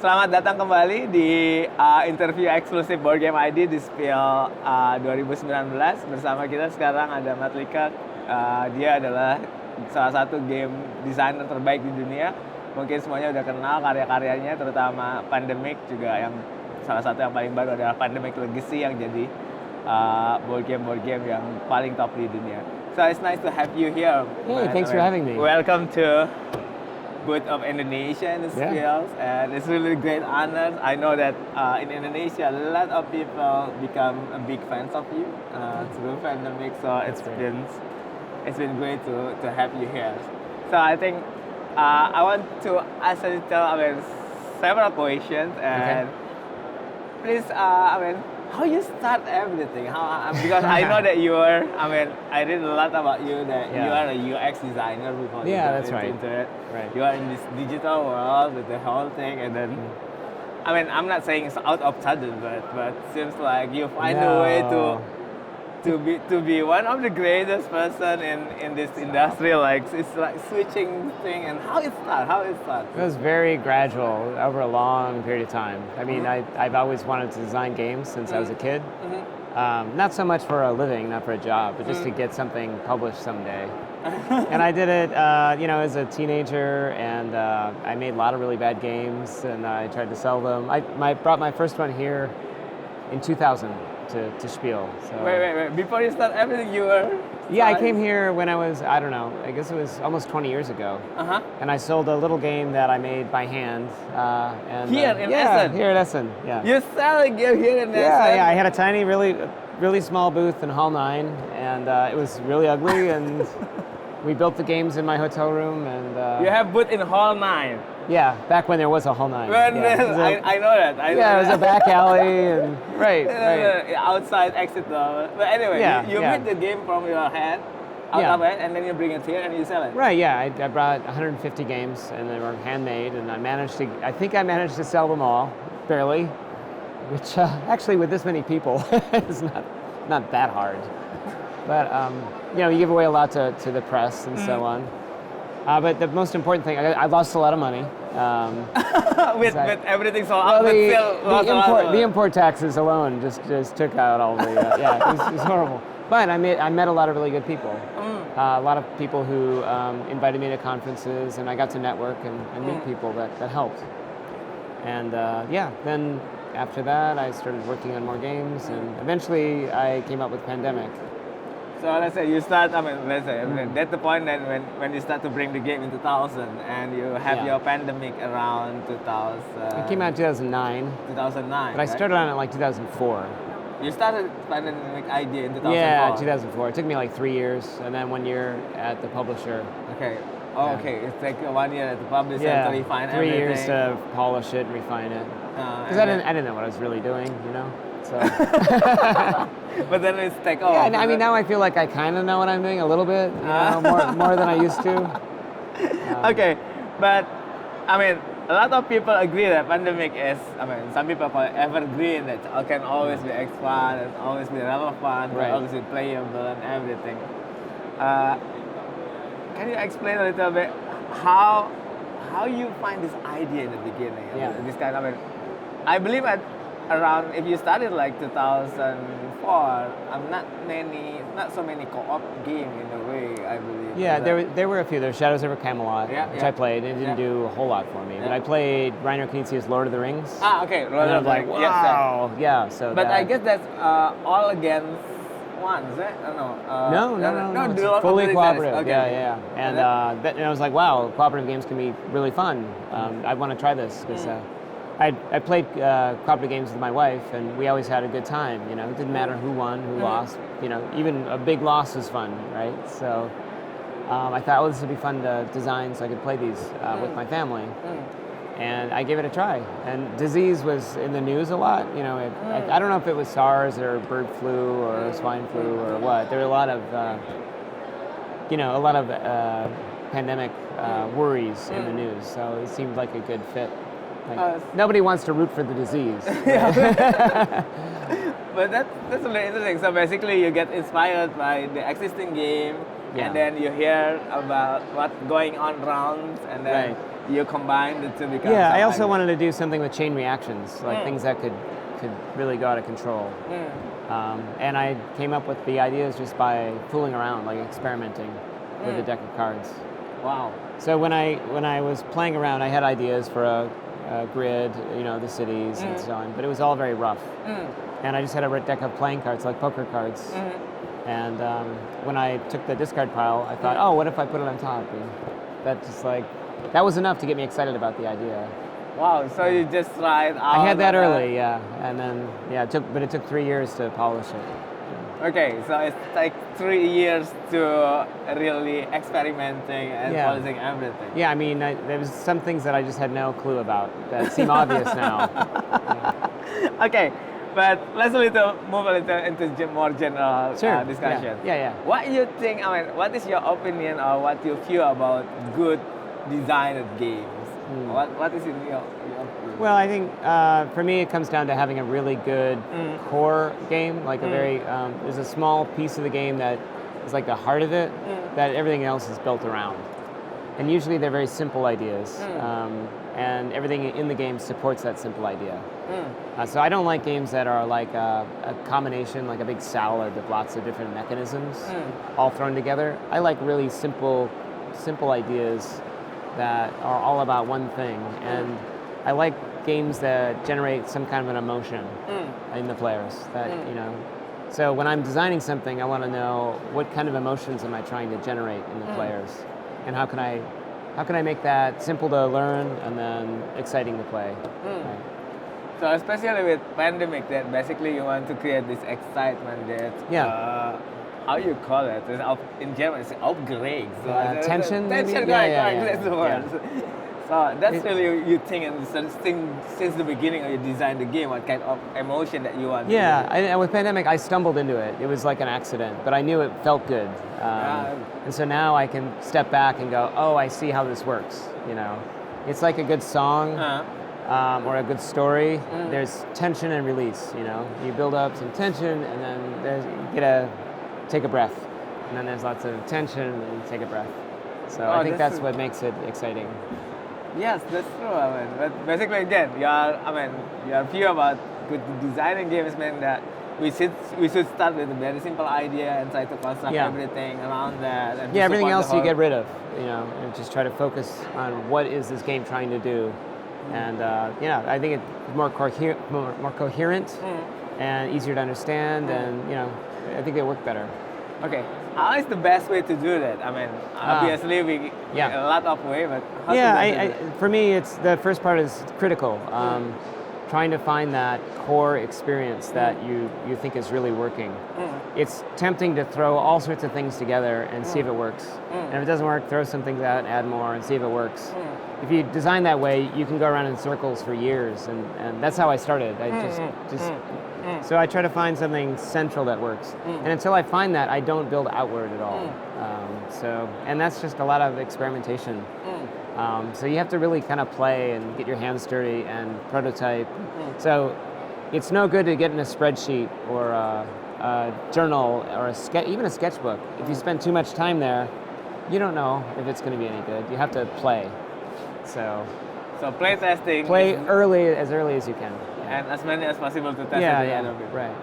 Selamat datang kembali di interview eksklusif Board Game ID di Spiel 2019. Bersama kita sekarang ada Matt Leacock. Dia adalah salah satu game designer terbaik di dunia. Mungkin semuanya udah kenal karya-karyanya, terutama Pandemic juga yang salah satu yang paling baru adalah Pandemic Legacy yang jadi board game yang paling top di dunia. So it's nice to have you here. Hey, thanks for having me. Welcome to booth of Indonesia in the Spiels, and it's really great honor. I know that in Indonesia, a lot of people become big fans of you through Pandemic. So it's been great to have you here. So I think I want to ask a little, several questions, and please, how you start everything? Because I know that you are. I read a lot about you that you are a UX designer before. Yeah, that's right. Into it. Right. You are in this digital world with the whole thing, and then. I'm not saying it's out of sudden, but seems like you find a way to be one of the greatest person in this industry. Like it's like switching thing, and how it start? It was very gradual over a long period of time. I've always wanted to design games since I was a kid. Not so much for a living, not for a job, but just to get something published someday. And I did it, as a teenager, and I made a lot of really bad games, and I tried to sell them. I brought my first one here in 2000 to Spiel. So. Wait. Before you start everything, you were... Yeah, I came here when I was, I guess it was almost 20 years ago. And I sold a little game that I made by hand. Here in Essen? Here in Essen, yeah. You sell a game here in Essen? Yeah, I had a tiny, really small booth in Hall 9, and it was really ugly, and we built the games in my hotel room, and... You have booth in Hall 9? Yeah, back when there was a Hall 9. I know that. It was a back alley, and right. Outside exit door. But anyway, you made the game from your head, out of it, and then you bring it here and you sell it. Right, yeah. I brought 150 games, and they were handmade, and I think I managed to sell them all, barely, which actually with this many people is not that hard. But, you give away a lot to the press and so on. But the most important thing, I lost a lot of money. with everything sold out, but still the import taxes alone just took out all the, it was horrible. But I met a lot of really good people. A lot of people who invited me to conferences, and I got to network and meet people that helped. And then after that, I started working on more games, and eventually I came up with Pandemic. So let's say you start, that's the point that when you start to bring the game in 2000 and you have your Pandemic around 2000. It came out in 2009. 2009, but I started on it like 2004. You started Pandemic idea in 2004? Yeah, 2004. It took me like 3 years, and then 1 year at the publisher. Okay. Okay. It took 1 year at the publisher to refine 3 everything. 3 years to polish it and refine it. Because I didn't know what I was really doing, So. But then it's take off. Yeah, now I feel like I kind of know what I'm doing a little bit, more than I used to. Okay, but a lot of people agree that Pandemic is, some people call it evergreen, that can always be expand and always be relevant, always be playable and everything. Can you explain a little bit how you find this idea in the beginning? This kind of, I believe around, if you started like 2004, not so many co-op game in a way, I believe. Yeah, there were a few. There was Shadows over Camelot, which I played, and it didn't do a whole lot for me. But I played Reiner Knizia's Lord of the Rings. Okay, Lord of the Rings. Wow, so. But I guess that's all against one, is it? No. It's fully cooperative. Okay. And I was like, wow, cooperative games can be really fun. I want to try this because. I played cooperative games with my wife, and we always had a good time. It didn't matter who won, who lost. Even a big loss was fun, right? So I thought, this would be fun to design so I could play these with my family. And I gave it a try. And disease was in the news a lot. I don't know if it was SARS or bird flu or swine flu or what. There were a lot of pandemic worries in the news. So it seemed like a good fit. Nobody wants to root for the disease. But that's really interesting. So basically you get inspired by the existing game, and then you hear about what's going on around, and then you combine the two become. Yeah, I also wanted to do something with chain reactions, like things that could really go out of control. And I came up with the ideas just by fooling around, like experimenting with a deck of cards. Wow. So when I was playing around, I had ideas for a grid, the cities and so on, but it was all very rough. And I just had a deck of playing cards, like poker cards. And when I took the discard pile, I thought, oh, what if I put it on top? And that was enough to get me excited about the idea. Wow, so you just tried out. I had that early, yeah. And then, it took 3 years to polish it. Okay, so it's like 3 years to really experimenting and polishing everything. Yeah, I mean, there was some things that I just had no clue about that seem obvious now. Okay, but let's move a little into more general discussion. Yeah. What you think? I mean, what is your opinion or what you feel about good designed games? What is in your opinion? Well, I think for me it comes down to having a really good core game, like a very there's a small piece of the game that is like the heart of it that everything else is built around. And usually they're very simple ideas, and everything in the game supports that simple idea. So I don't like games that are like a combination, like a big salad of lots of different mechanisms all thrown together. I like really simple ideas that are all about one thing, and I like games that generate some kind of an emotion in the players. So when I'm designing something, I want to know what kind of emotions am I trying to generate in the players, and how can I make that simple to learn and then exciting to play. Right? So especially with pandemic, that basically you want to create this excitement that how you call it? In German, it's upgrade. So tension. Tension, right? That's the word. So that's really you think, and since the beginning you designed the game, what kind of emotion that you want. And with pandemic, I stumbled into it. It was like an accident, but I knew it felt good. And so now I can step back and go, oh, I see how this works. It's like a good song. Or a good story. There's tension and release. You build up some tension, and then you get a take a breath, and then there's lots of tension, and then you take a breath. So I think that's what makes it exciting. Yes, that's true. I mean, but basically, again, your view about good designing games mean that we should start with a very simple idea and try to construct everything around that. And everything else you get rid of, and just try to focus on what is this game trying to do. And I think it's more coherent and easier to understand, and I think they work better. Okay, how is the best way to do that? I mean, obviously we a lot of way, but how for me, it's the first part is critical. Trying to find that core experience that you think is really working. It's tempting to throw all sorts of things together and see if it works. And if it doesn't work, throw some things out, add more, and see if it works. If you design that way, you can go around in circles for years, and that's how I started. So I try to find something central that works. And until I find that, I don't build outward at all. And that's just a lot of experimentation. So you have to really kind of play and get your hands dirty and prototype. So it's no good to get in a spreadsheet or a journal or even a sketchbook. If you spend too much time there, you don't know if it's going to be any good. You have to play. So play testing. Play as early as you can. And as many as possible to test at the end of it. Right.